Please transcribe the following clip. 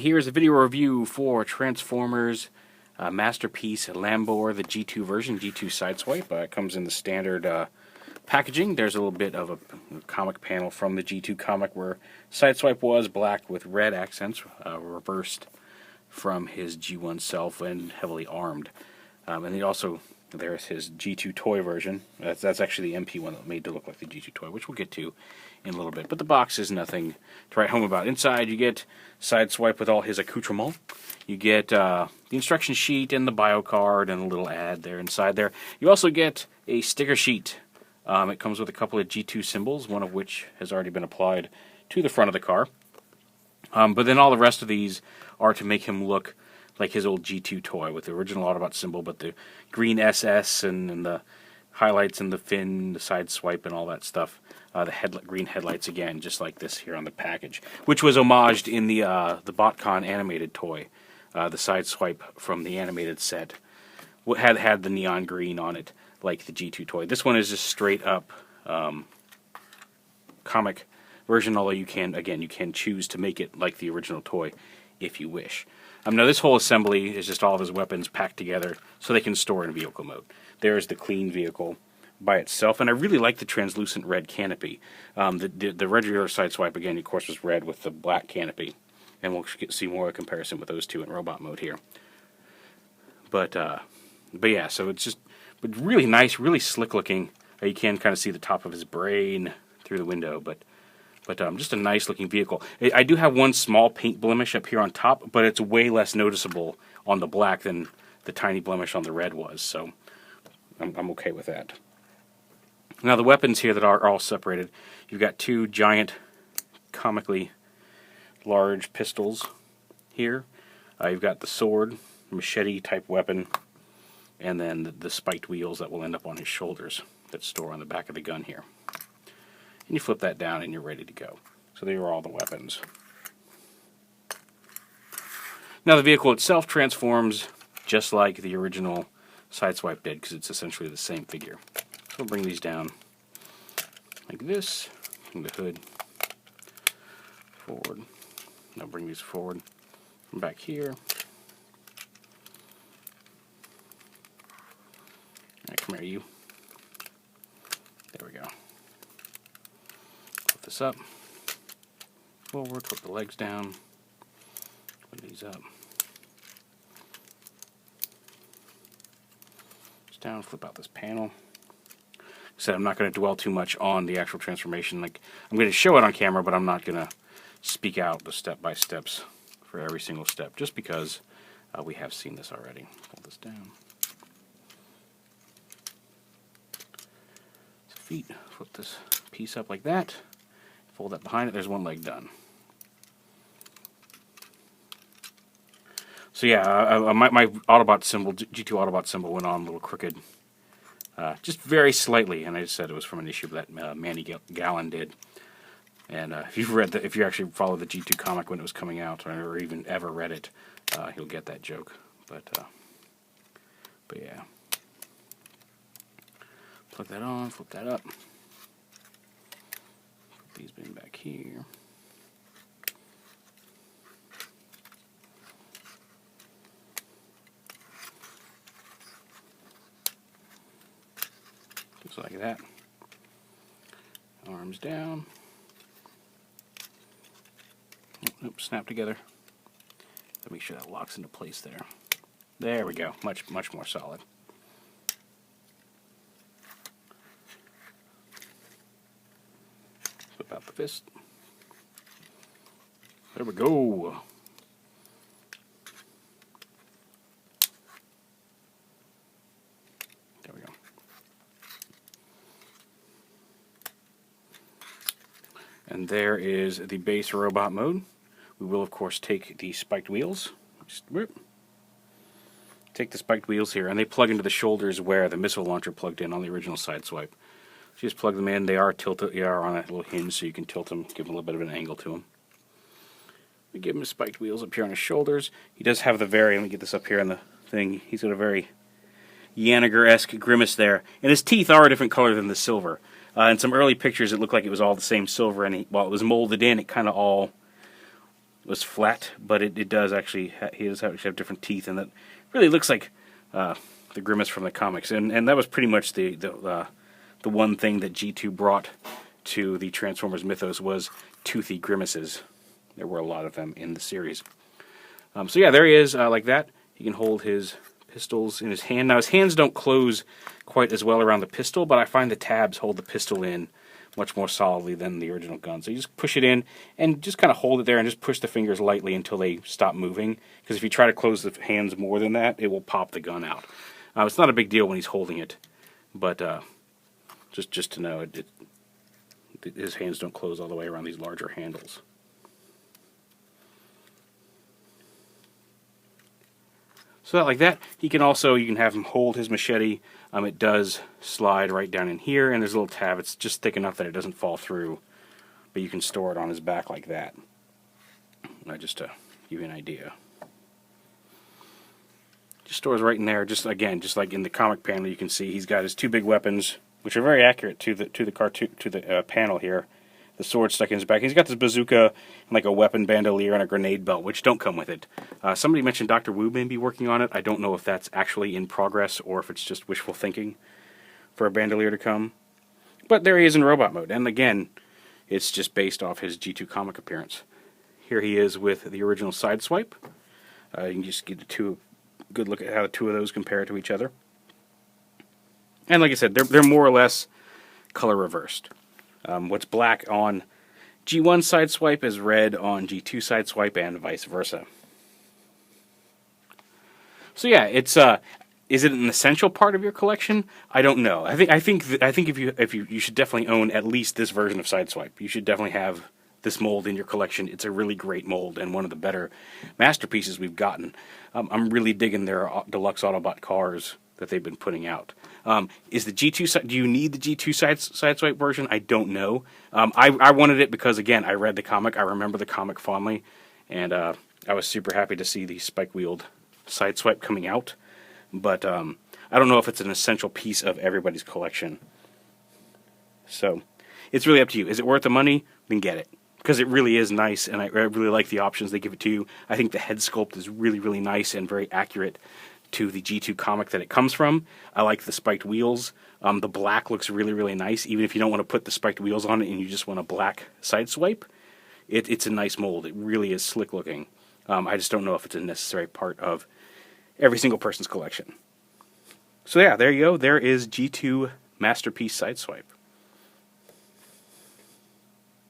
here's a video review for Transformers Masterpiece LAMBOR, the G2 version, G2 Sideswipe. It comes in the standard packaging. There's a little bit of a comic panel from the G2 comic where Sideswipe was black with red accents, reversed from his G1 self and heavily armed. And he also, there's his G2 toy version. That's actually the MP one that made to look like the G2 toy, which we'll get to in a little bit. But the box is nothing to write home about. Inside you get Sideswipe with all his accoutrements. You get the instruction sheet and the bio card and a little ad there inside there. You also get a sticker sheet. It comes with a couple of G2 symbols, one of which has already been applied to the front of the car. But then all the rest of these are to make him look like his old G2 toy with the original Autobot symbol, but the green SS and the highlights and the fin, the Sideswipe and all that stuff. The green headlights again, just like this here on the package, which was homaged in the BotCon animated toy. The Sideswipe from the animated set had the neon green on it, like the G2 toy. This one is just straight up comic version, although you can choose to make it like the original toy if you wish. Now this whole assembly is just all of his weapons packed together so they can store in vehicle mode. There's the clean vehicle by itself, and I really like the translucent red canopy. The regular Sideswipe, again, of course, was red with the black canopy, and we'll see more of a comparison with those two in robot mode here. But yeah, so it's just really nice, really slick looking. You can kind of see the top of his brain through the window, but just a nice looking vehicle. I do have one small paint blemish up here on top, but it's way less noticeable on the black than the tiny blemish on the red was, so I'm okay with that. Now the weapons here that are all separated, you've got two giant, comically large pistols here. You've got the sword, machete type weapon, and then the spiked wheels that will end up on his shoulders that store on the back of the gun here. And you flip that down and you're ready to go. So there are all the weapons. Now the vehicle itself transforms just like the original Sideswipe did, because it's essentially the same figure. So we'll bring these down like this, bring the hood forward. Now bring these forward from back here. Alright, come here, you. There we go. Flip this up, forward, flip the legs down, put these up. Down, flip out this panel. Like I said, I'm not going to dwell too much on the actual transformation. Like, I'm going to show it on camera, but I'm not going to speak out the step-by-steps for every single step, just because we have seen this already. Pull this down. Feet, flip this piece up like that. Fold that behind it. There's one leg done. So yeah, my Autobot symbol, G2 Autobot symbol, went on a little crooked, just very slightly, and I just said it was from an issue that Manny Gallen did. And if you actually followed the G2 comic when it was coming out, or even ever read it, you'll get that joke. But yeah, plug that on, flip that up, put these bin back here. Just like that. Arms down. Nope, snap together. Make sure that locks into place there. There we go. Much more solid. Flip out the fist. There we go. There we go. And there is the base robot mode. We will, of course, take the spiked wheels. Take the spiked wheels here, and they plug into the shoulders where the missile launcher plugged in on the original Sideswipe. So you just plug them in. They are tilted. They are on that little hinge, so you can tilt them, give them a little bit of an angle to them. We give him his spiked wheels up here on his shoulders. He does have the very, let me get this up here on the thing, he's got a very Yaniger-esque grimace there. And his teeth are a different color than the silver. In some early pictures, it looked like it was all the same silver, and while it was molded in, it kind of all was flat, but it does actually, he does actually have different teeth, and that really looks like the Grimace from the comics, and that was pretty much the one thing that G2 brought to the Transformers mythos was toothy Grimaces. There were a lot of them in the series. So yeah, there he is, like that. He can hold his pistols in his hand. Now his hands don't close quite as well around the pistol, but I find the tabs hold the pistol in much more solidly than the original gun. So you just push it in and just kind of hold it there and just push the fingers lightly until they stop moving. Because if you try to close the hands more than that, it will pop the gun out. It's not a big deal when he's holding it, but just to know, his hands don't close all the way around these larger handles. So like that, you can have him hold his machete. It does slide right down in here, and there's a little tab. It's just thick enough that it doesn't fall through, but you can store it on his back like that. Just to give you an idea. Just stores right in there. Just like in the comic panel, you can see he's got his two big weapons, which are very accurate to the cartoon, to the panel here. The sword stuck in his back. He's got this bazooka, and like a weapon bandolier and a grenade belt, which don't come with it. Somebody mentioned Dr. Wu may be working on it. I don't know if that's actually in progress or if it's just wishful thinking for a bandolier to come. But there he is in robot mode, and again, it's just based off his G2 comic appearance. Here he is with the original Sideswipe. You can just get a good look at how the two of those compare to each other. And like I said, they're more or less color reversed. What's black on G1 Sideswipe is red on G2 Sideswipe, and vice versa. So yeah, it's is it an essential part of your collection? I don't know. I think if you should definitely own at least this version of Sideswipe. You should definitely have this mold in your collection. It's a really great mold and one of the better masterpieces we've gotten. I'm really digging their deluxe Autobot cars that they've been putting out. Is the G2? Do you need the G2 Sideswipe version? I don't know. I wanted it because, again, I read the comic. I remember the comic fondly, and I was super happy to see the spike-wheeled Sideswipe coming out. But I don't know if it's an essential piece of everybody's collection. So it's really up to you. Is it worth the money? Then get it, because it really is nice, and I really like the options they give it to you. I think the head sculpt is really, really nice and very accurate to the G2 comic that it comes from. I like the spiked wheels. The black looks really, really nice, even if you don't want to put the spiked wheels on it and you just want a black Sideswipe. It's a nice mold. It really is slick looking. I just don't know if it's a necessary part of every single person's collection. So yeah, there you go. There is G2 Masterpiece Sideswipe.